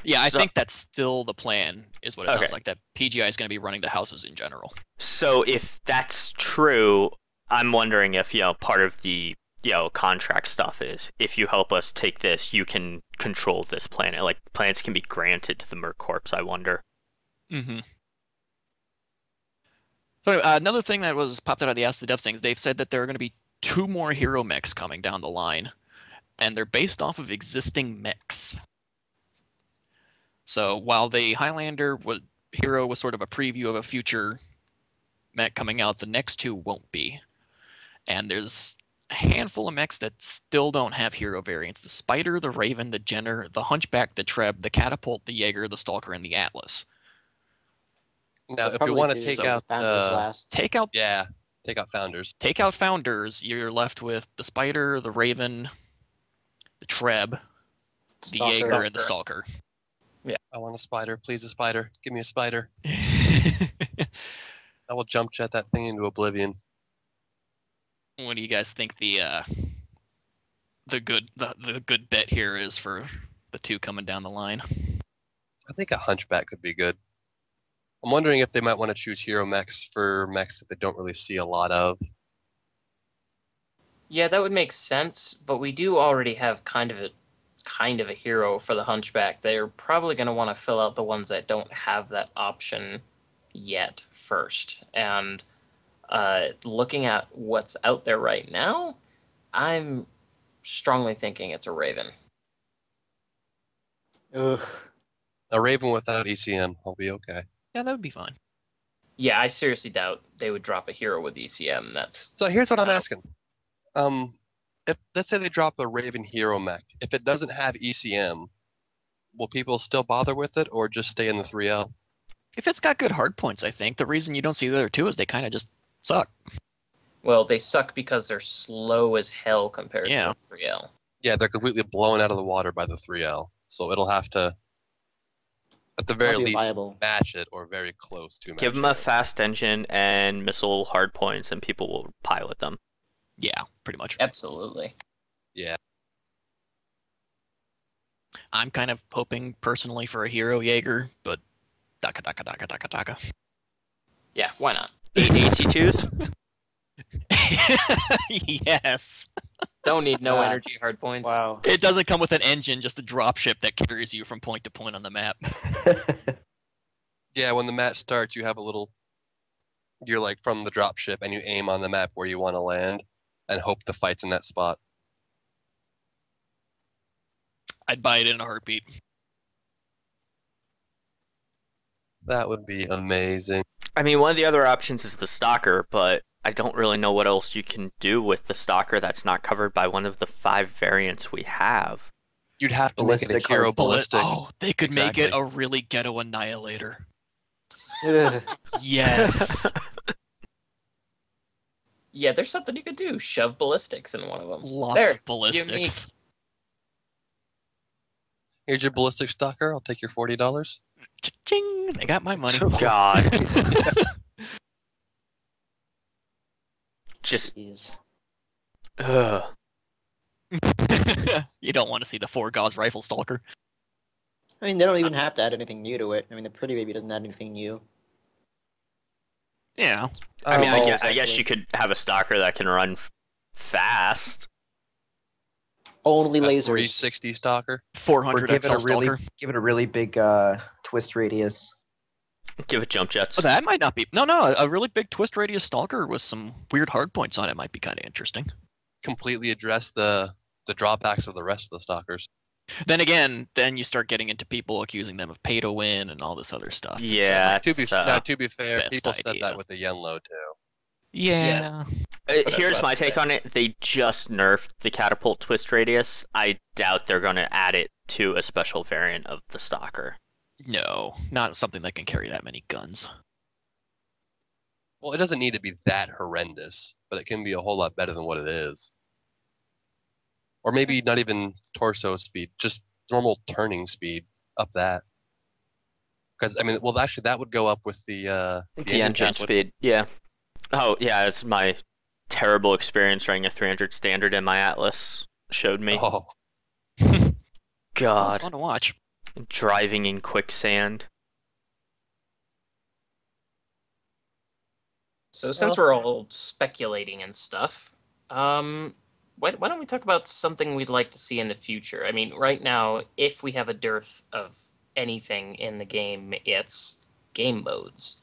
Yeah, I
So-
think that's still the plan, is what it sounds
Okay.
like, that PGI is going to be running the houses in general.
So if that's true, I'm wondering if, part of the, contract stuff is if you help us take this, you can control this planet. Like planets can be granted to the Merc Corps, I wonder.
Mm-hmm. So another thing that was popped out of the Ask the Devs things, they've said that there are going to be 2 more hero mechs coming down the line, and they're based off of existing mechs. So while the Highlander hero was sort of a preview of a future mech coming out, the next 2 won't be. And there's a handful of mechs that still don't have hero variants: the Spider, the Raven, the Jenner, the Hunchback, the Treb, the Catapult, the Jaeger, the Stalker, and the Atlas.
Now, if we
Probably
want to
do
take
the
out,
Founders last.
Take out
Founders.
Founders, you're left with the Spider, the Raven, the Treb, the
Stalker.
Jaeger, and the Stalker.
I want a spider. Please, a spider. Give me a spider. I will jump jet that thing into oblivion.
What do you guys think the good bet here is for the 2 coming down the line?
I think a hunchback could be good. I'm wondering if they might want to choose hero mechs for mechs that they don't really see a lot of.
Yeah, that would make sense, but we do already have kind of a hero for the Hunchback. They're probably going to want to fill out the ones that don't have that option yet first. And looking at what's out there right now, I'm strongly thinking it's a Raven.
Ugh.
A Raven without ECM, I'll be okay.
Yeah, that would be fine.
Yeah, I seriously doubt they would drop a hero with ECM. That's
So here's what I'm asking. If let's say they drop a Raven hero mech, if it doesn't have ECM, will people still bother with it or just stay in the 3L?
If it's got good hard points, I think the reason you don't see the other 2 is they kind of just suck.
well, they suck because they're slow as hell compared
Yeah.
to the 3L.
Yeah, they're completely blown out of the water by the 3L. So it'll have to, at the very
That'll be
least,
viable.
match it or very close to match
Give them
it.
a fast engine and missile hard points, and people will pilot them.
Yeah, pretty much.
Absolutely.
Yeah.
I'm kind of hoping personally for a hero Jaeger, but daka.
Yeah, why not?
8 AC2s?
Yes.
Don't need no
God.
energy hard points.
Wow.
It doesn't come with an engine, just a dropship that carries you from point to point on the map.
Yeah, when the match starts, you have a little. You're like from the dropship, and you aim on the map where you want to land, and hope the fight's in that spot.
I'd buy it in a heartbeat.
That would be amazing.
I mean, one of the other options is the Stalker, but I don't really know what else you can do with the Stalker that's not covered by one of the 5 variants we have.
You'd have to make it a
Ballistic
hero
hard
ballistic.
Oh, they could make it
Exactly.
a really ghetto annihilator.
Ugh.
Yes.
Yeah, there's something you could do. Shove ballistics in one of them.
Lots
There,
of ballistics.
Here's your ballistic stalker. I'll take your $40.
Ching! They got my money.
God. Just,
Jeez.
ugh.
You don't want to see the 4 Gauss rifle stalker.
I mean, they don't even have to add anything new to it. I mean, the Pretty Baby doesn't add anything new.
Yeah.
I mean, I
balls,
guess
actually.
you could have a Stalker that can run fast.
Only
A
lasers.
360 stalker.
400
Or give it
XL
a really
stalker.
give it a really big twist radius.
Give it jump jets.
Oh, that might not be. No, a really big twist radius stalker with some weird hard points on it might be kind of interesting.
Completely address the drawbacks of the rest of the stalkers.
Then again, then you start getting into people accusing them of pay to win and all this other stuff. It's
Yeah,
To be
it's,
now, to be fair,
best
people said
idea.
that with the Yenlo too.
yeah.
what I
Here's
was
my
about to
take
say.
on it. They just nerfed the catapult twist radius. I doubt they're going to add it to a special variant of the Stalker.
No, not something that can carry that many guns.
Well, it doesn't need to be that horrendous, but it can be a whole lot better than what it is. Or maybe not even torso speed, just normal turning speed. Up that. Because I mean, well, actually, that would go up with the
The engine
pass would-
speed, yeah. Oh, yeah, it's my terrible experience running a 300 standard in my Atlas showed me.
Oh,
It was
God.
fun to watch.
Driving in quicksand.
So since we're all speculating and stuff, why don't we talk about something we'd like to see in the future? I mean, right now, if we have a dearth of anything in the game, it's game modes.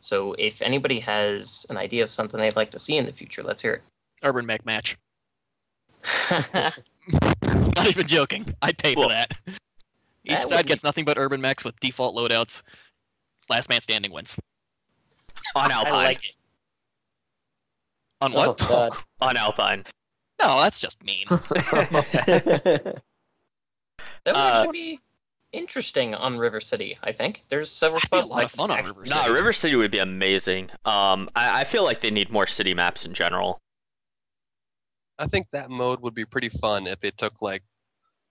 So if anybody has an idea of something they'd like to see in the future, let's hear
Urban Mech Match.
it.
Not even joking. I'd pay for
Well,
that. Each
that
side
would
gets nothing but Urban Mechs with default loadouts. Last man standing wins.
On
I
Alpine.
like it.
On
Oh
what?
God.
On Alpine.
No, that's just mean.
That would
Uh,
actually be interesting on River City, I think. There's several
That'd be a
spots
lot of
that
fun on
could
River
actually-
Nah,
City.
River City would be amazing. I feel like they need more city maps in general.
I think that mode would be pretty fun if it took like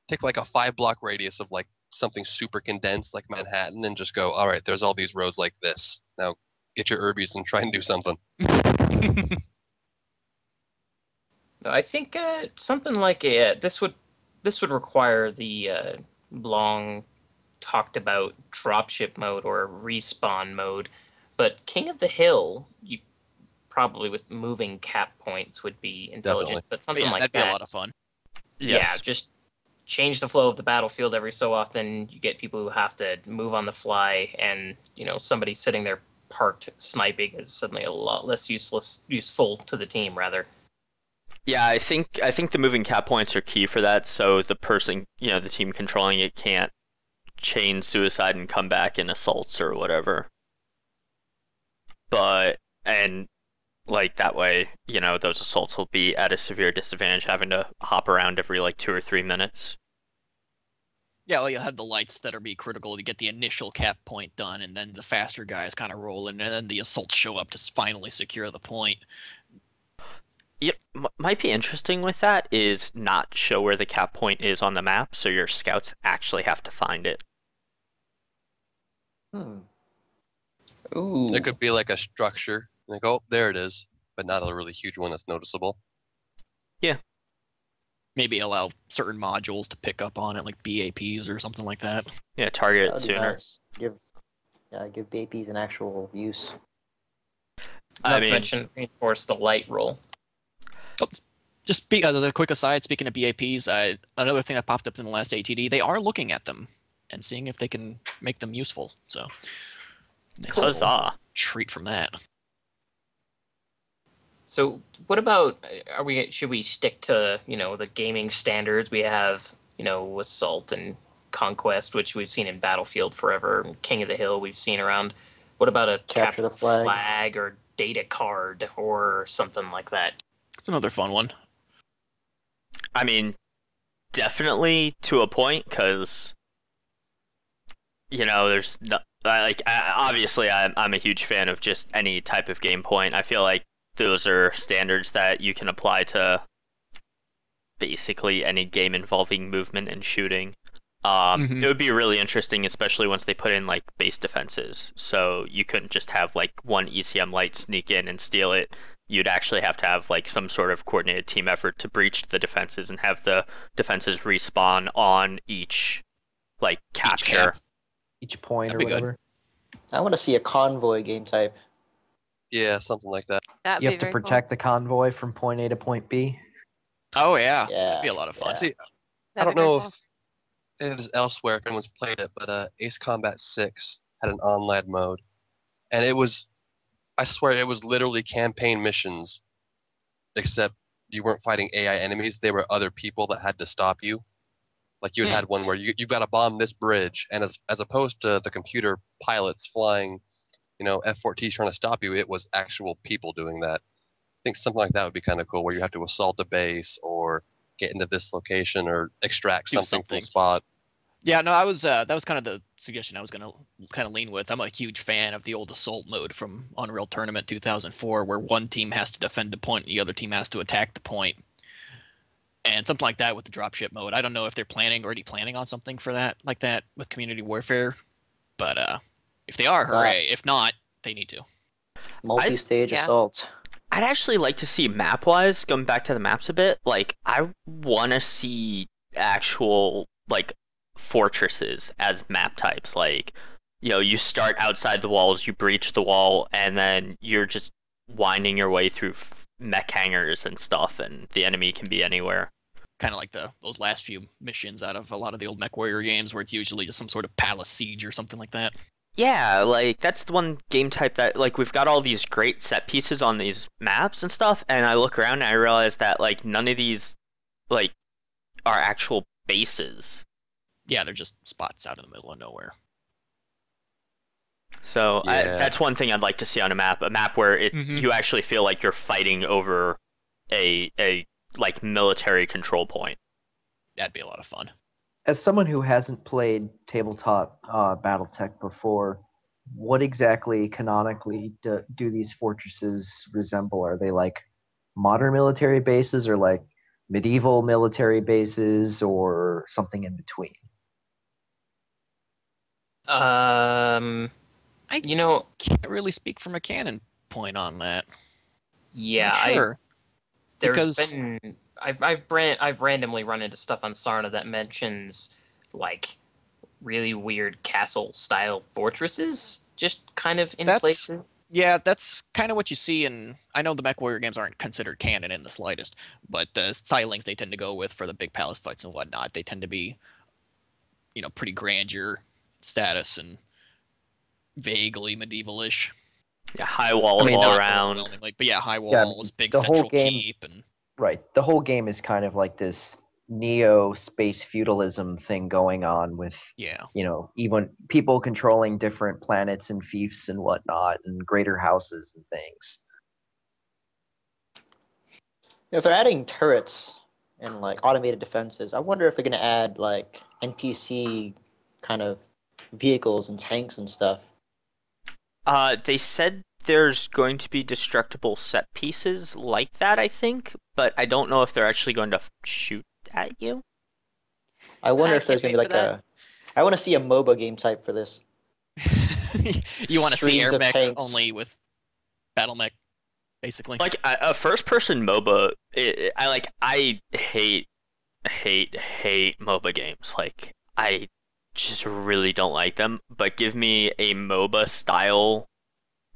take like a 5-block radius of like something super condensed like Manhattan and just go, all right, there's all these roads like this. Now get your Urbies and try and do something.
No, I think something like this would require the long talked about dropship mode or respawn mode, but King of the Hill, you probably with moving cap points would be intelligent.
Definitely.
But something
Yeah,
like
that'd be
that,
a lot of fun.
yeah,
Yes.
just change the flow of the battlefield every so often. You get people who have to move on the fly, and somebody sitting there parked sniping is suddenly a lot less useful to the team rather.
Yeah, I think the moving cap points are key for that, so the person, the team controlling it can't chain suicide and come back in assaults or whatever. And like that way, those assaults will be at a severe disadvantage, having to hop around every like 2 or 3 minutes.
Yeah, well, you'll have the lights that are be critical to get the initial cap point done, and then the faster guys kind of roll in, and then the assaults show up to finally secure the point.
Yep, might be interesting with that is not show where the cap point is on the map, so your scouts actually have to find it.
Ooh,
It could be like a structure. Like, oh, there it is, but not a really huge one that's noticeable.
Maybe allow certain modules to pick up on it, like BAPs or something like that.
Yeah, target it
That'd be
sooner.
nice. Give BAPs an actual use.
not to mention reinforce the light roll.
Just as a quick aside, speaking of BAPs, another thing that popped up in the last ATD, they are looking at them and seeing if they can make them useful. So, nice little
Huzzah.
treat from that.
So what about should we stick to, the gaming standards? We have, Assault and Conquest, which we've seen in Battlefield forever, and King of the Hill we've seen around. What about a
Capture the flag.
or data card or something like that?
It's another fun one.
I mean, definitely to a point, because there's no, obviously I'm a huge fan of just any type of game point. I feel like those are standards that you can apply to basically any game involving movement and shooting. It would be really interesting, especially once they put in like base defenses. So you couldn't just have like one ECM light sneak in and steal it. You'd actually have to have like some sort of coordinated team effort to breach the defenses and have the defenses respawn on each like capture.
cap.
Each point
That'd
or
be good.
whatever.
I want to see a convoy game type.
Yeah, something like that.
That'd
You
be
have to
very cool.
protect the convoy from point A to point B.
Oh yeah,
Yeah,
that'd be a lot of fun.
yeah.
See, I
That'd
don't
be very
know
cool.
if it is elsewhere if anyone's played it, but Ace Combat 6 had an online mode, and I swear it was literally campaign missions, except you weren't fighting AI enemies, they were other people that had to stop you. Like you had one where you've got to bomb this bridge, and as opposed to the computer pilots flying, F-14s trying to stop you, it was actual people doing that. I think something like that would be kind of cool, where you have to assault a base or get into this location or extract
Do
something from
something.
the spot.
Yeah, no, that was kind of the suggestion I was gonna kind of lean with. I'm a huge fan of the old assault mode from Unreal Tournament 2004, where one team has to defend a point and the other team has to attack the point. And something like that with the dropship mode. I don't know if they're already planning on something for that, like that with Community Warfare, but if they are, hooray! If not, they need to.
Multi-stage
yeah.
assault.
I'd actually like to see map-wise, going back to the maps a bit, like I want to see actual like fortresses as map types. Like, you start outside the walls, you breach the wall, and then you're just winding your way through mech hangars and stuff, and the enemy can be anywhere.
Kind of like those last few missions out of a lot of the old MechWarrior games, where it's usually just some sort of palace siege or something like that.
Yeah, like that's the one game type that like we've got all these great set pieces on these maps and stuff, and I look around and I realize that like none of these like are actual bases.
Yeah, they're just spots out in the middle of nowhere.
So
Yeah.
that's one thing I'd like to see on a map where
Mhm.
you actually feel like you're fighting over a like military control point.
That'd be a lot of fun.
As someone who hasn't played tabletop BattleTech before, what exactly canonically do these fortresses resemble? Are they like modern military bases, or like medieval military bases, or something in between?
You know,
Can't really speak from a canon point on that.
yeah,
Not sure.
there's
Because-
been I've randomly run into stuff on Sarna that mentions like really weird castle style fortresses, just kind of in
That's-
places.
Yeah, that's kind of what you see in. I know the MechWarrior games aren't considered canon in the slightest, but the stylings they tend to go with for the big palace fights and whatnot, they tend to be, pretty grandeur status and vaguely medieval-ish.
Yeah, high walls
mean,
all
not
around.
overwhelmingly, but yeah, high
Yeah,
walls, big
the whole
central
game-
keep, and
Right. The whole game is kind of like this neo-space feudalism thing going on with,
yeah.
even people controlling different planets and fiefs and whatnot, and greater houses and things.
If they're adding turrets and like automated defenses, I wonder if they're gonna add like NPC kind of vehicles and tanks and stuff.
They said there's going to be destructible set pieces like that, I think, but I don't know if they're actually going to shoot at you.
I wonder
I
if there's
can't
gonna be
wait
like
for that.
I want to see a MOBA game type for this.
You want to see
Streams
air
of
mech
tanks.
only with battle mech, basically.
Like a first-person MOBA, I hate MOBA games. Like I just really don't like them. But give me a MOBA style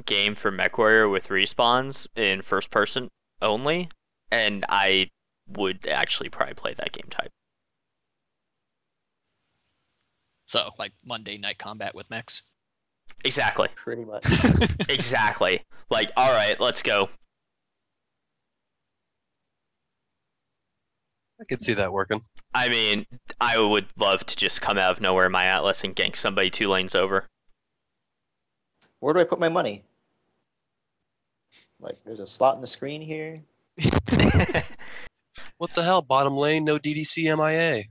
game for MechWarrior with respawns in first person only, and I would actually probably play that game type.
So, like Monday Night Combat with mechs.
Exactly.
Pretty much.
Exactly. Like, all right, let's go.
I could see that working.
I mean, I would love to just come out of nowhere in my Atlas and gank somebody 2 lanes over.
Where do I put my money? Like, there's a slot in the screen here.
What the hell? Bottom lane, no DDC MIA.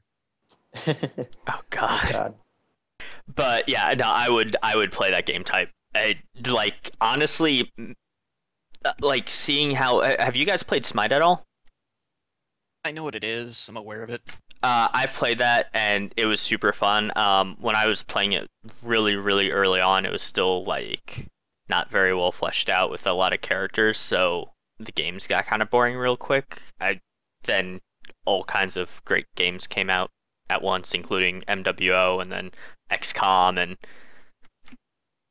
Oh god.
God.
But yeah, no, I would play that game type. Like honestly, like seeing how have you guys played Smite at all?
I know what it is. I'm aware of it.
I've played that and it was super fun. When I was playing it really, really early on, it was still like not very well fleshed out with a lot of characters, so the games got kind of boring real quick. Then all kinds of great games came out at once, including MWO and then XCOM and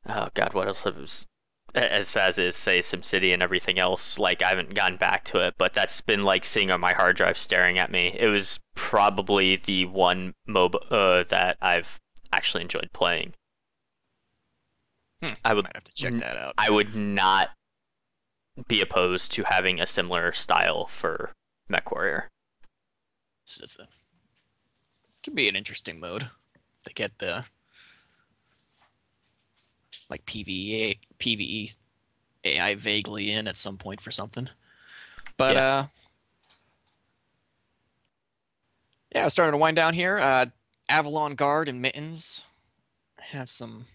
oh god, what else was as is say SimCity and everything else. Like I haven't gotten back to it, but that's been like sitting on my hard drive staring at me. It was probably the one MOBA that I've actually enjoyed playing. I would
Might have to check that out.
I would not be opposed to having a similar style for MechWarrior.
Could be an interesting mode to get the like PvE AI vaguely in at some point for something. But yeah, we're starting to wind down here. Avalon Guard and Mittens have some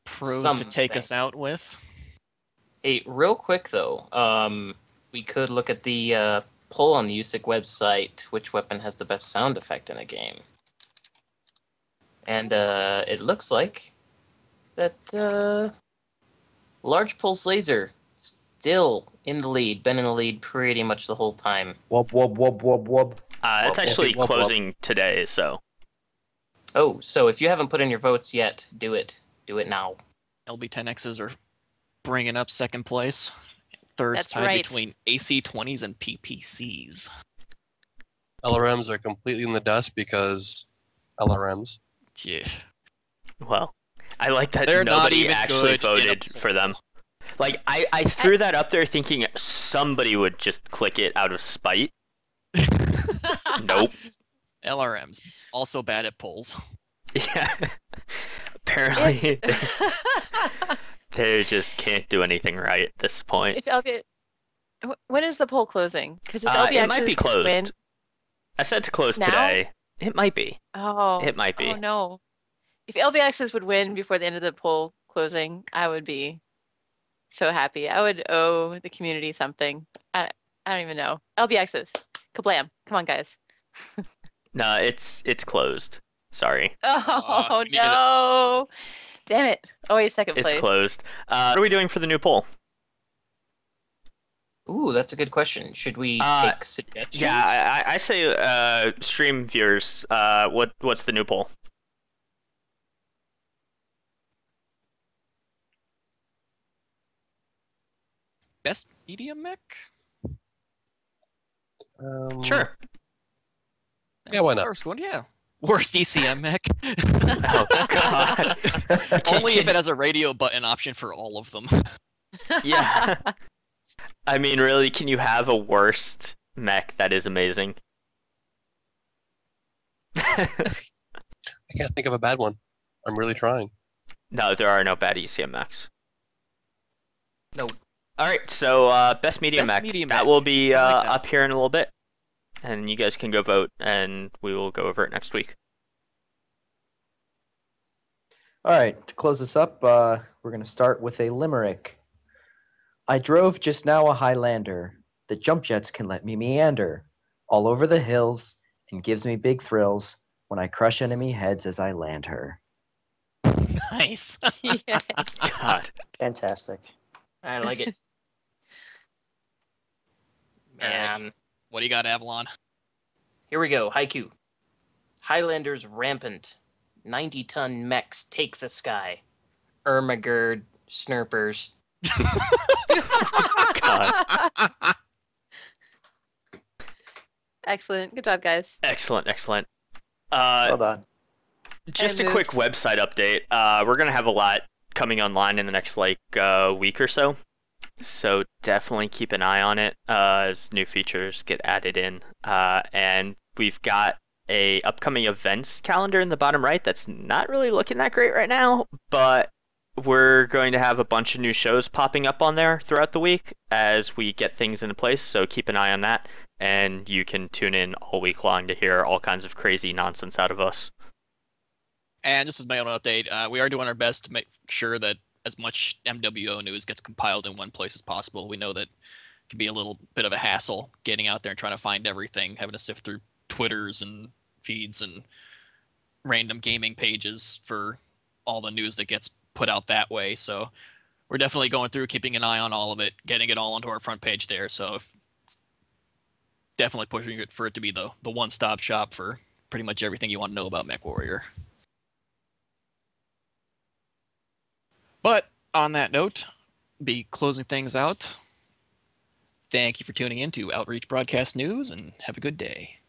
pros to take us out with.
Hey, real quick though, we could look at the poll on the USIC website, which weapon has the best sound effect in a game. And it looks like that Large Pulse Laser still in the lead, been in the lead pretty much the whole time.
Wub wub wub wub wub.
It's actually
well,
closing today, so
Oh, so if you haven't put in your votes yet, do it. Do it now.
LB10Xs are bringing up second place. Third's
That's
tied
right.
between AC20s and PPCs.
LRMs are completely in the dust because LRMs.
Yeah.
well, I like that
They're not
nobody
even
actually
good in
voted
a
for them. Like, I threw that up there thinking somebody would just click it out of spite. Nope.
LRMs also bad at polls.
Yeah. Apparently, they just can't do anything right at this point.
If LB, when is the poll closing? Because if LBXs
It might be
could win,
closed. I said to close
Now?
today. It might be.
oh,
It might be.
oh no. If LBXs would win before the end of the poll closing, I would be so happy. I would owe the community something. I don't even know. LBXs, kablam! Come on, guys.
No, it's closed. Sorry.
Oh
we need to-
no! Damn it! Always second
It's
place.
closed. What are we doing for the new poll?
Ooh, that's a good question. Should we take suggestions?
Yeah, I say stream viewers, what's the new poll?
Best media mech?
Sure.
That
Yeah,
was
why
the
not?
First one, yeah. Worst ECM mech.
Oh God.
Only if it has a radio button option for all of them.
Yeah. I mean, really, can you have a worst mech that is amazing?
I can't think of a bad one. I'm really trying.
No, there are no bad ECM mechs.
No.
All right, so best media
Best
mech.
media
that
mech.
will be
I like that.
up here in a little bit, and you guys can go vote, and we will go over it next week.
All right, to close this up, we're going to start with a limerick. I drove just now a Highlander. The jump jets can let me meander all over the hills and gives me big thrills when I crush enemy heads as I land her.
Nice.
Yeah.
God.
Fantastic.
I like it. Man.
What do you got, Avalon?
Here we go. Haiku. Highlanders rampant. 90-ton mechs take the sky. Ermagerd snurpers.
God.
Excellent. Good job, guys.
Excellent, excellent.
Well done.
Just
I
a quick
moved.
website update. We're gonna have a lot coming online in the next week or so. So definitely keep an eye on it as new features get added in. And we've got a upcoming events calendar in the bottom right that's not really looking that great right now, but we're going to have a bunch of new shows popping up on there throughout the week as we get things into place. So keep an eye on that, and you can tune in all week long to hear all kinds of crazy nonsense out of us.
And this is my own update. We are doing our best to make sure that as much MWO news gets compiled in one place as possible. We know that it can be a little bit of a hassle getting out there and trying to find everything, having to sift through Twitters and feeds and random gaming pages for all the news that gets put out that way. So we're definitely going through, keeping an eye on all of it, getting it all onto our front page there. So definitely pushing it for it to be the one-stop shop for pretty much everything you want to know about MechWarrior. But on that note, be closing things out. Thank you for tuning in to Outreach Broadcast News, and have a good day.